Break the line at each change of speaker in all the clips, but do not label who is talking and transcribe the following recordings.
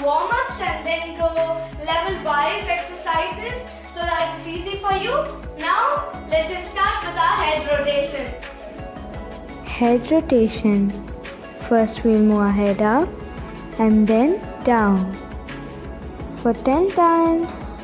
warm-ups and then go level-wise exercises so that it's easy for you. Now, let's just start with our head rotation.
Head rotation. First we'll move our head up and then down for 10 times.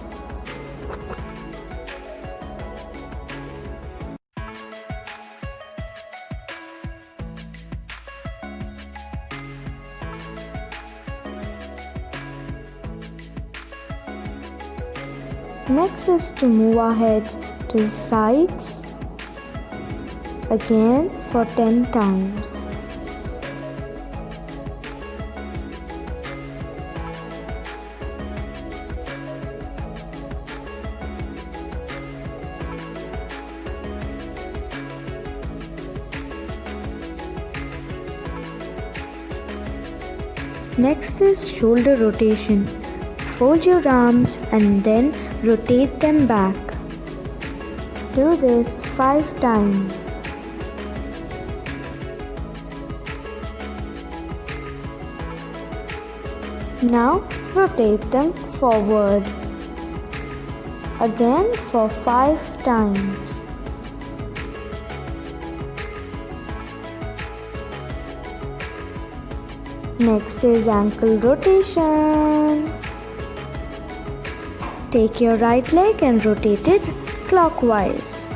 Next is to move our heads to the sides again for 10 times. Next is shoulder rotation. Fold your arms and then rotate them back. Do this 5 times. Now rotate them forward. Again for 5 times. Next is ankle rotation. Take your right leg and rotate it clockwise.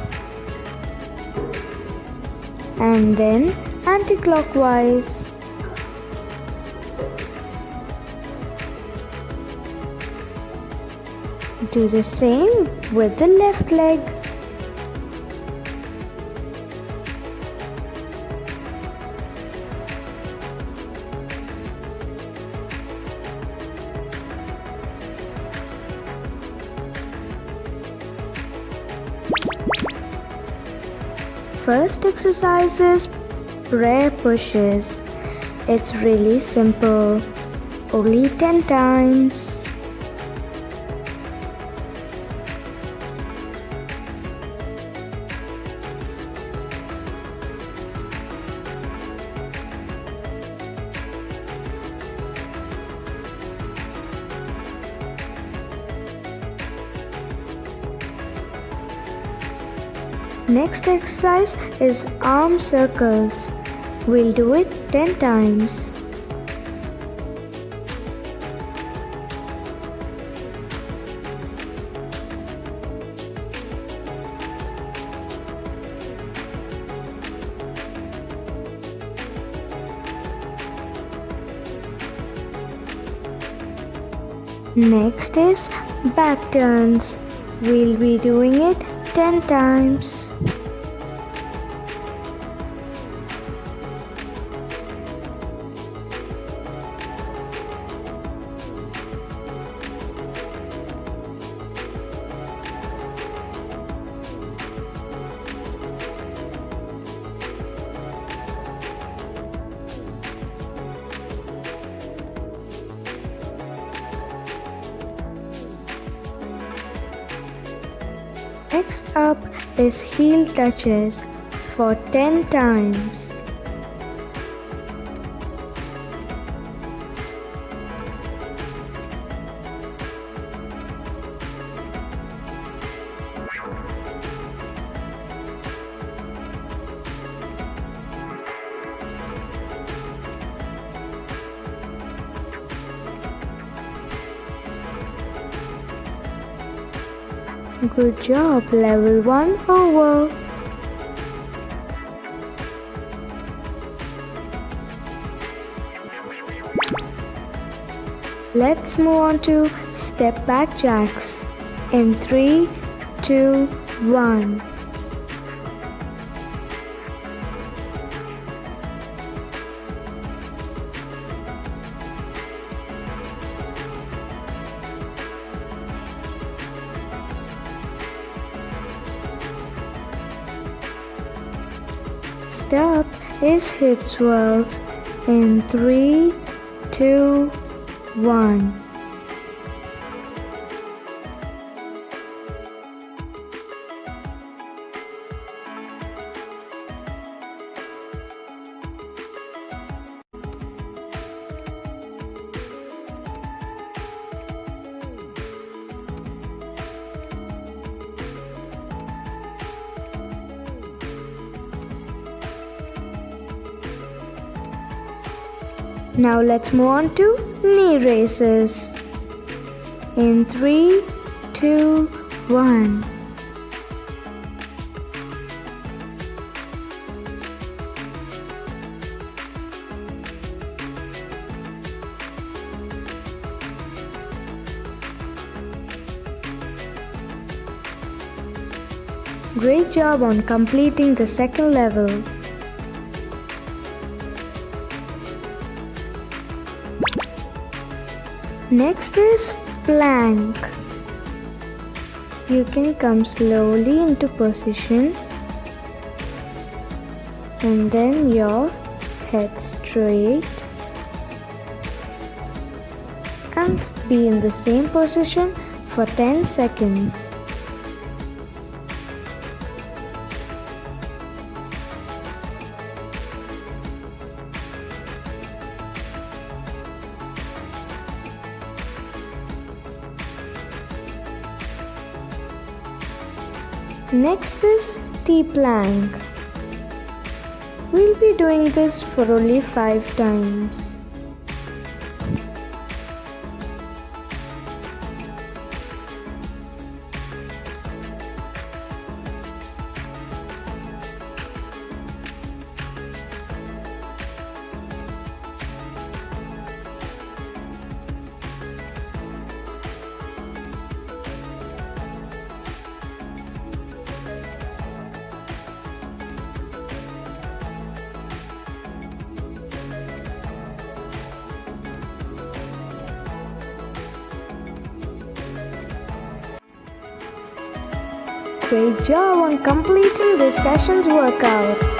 And then anti-clockwise. Do the same with the left leg. First exercise is prayer pushes. It's really simple. Only 10 times. Next exercise is arm circles. We'll do it 10 times. Next is back turns. We'll be doing it 10 times. Next up is heel touches for 10 times. Good job, level 1 over. Let's move on to step back jacks in 3, 2, 1. Next up is hip swirls in 3, 2, 1. Now let's move on to knee raises. In 3, 2, 1. Great job on completing the second level. Next is plank. You can come slowly into position and then your head straight and be in the same position for 10 seconds. Next is T-plank. We'll be doing this for only 5 times. Great job on completing this session's workout.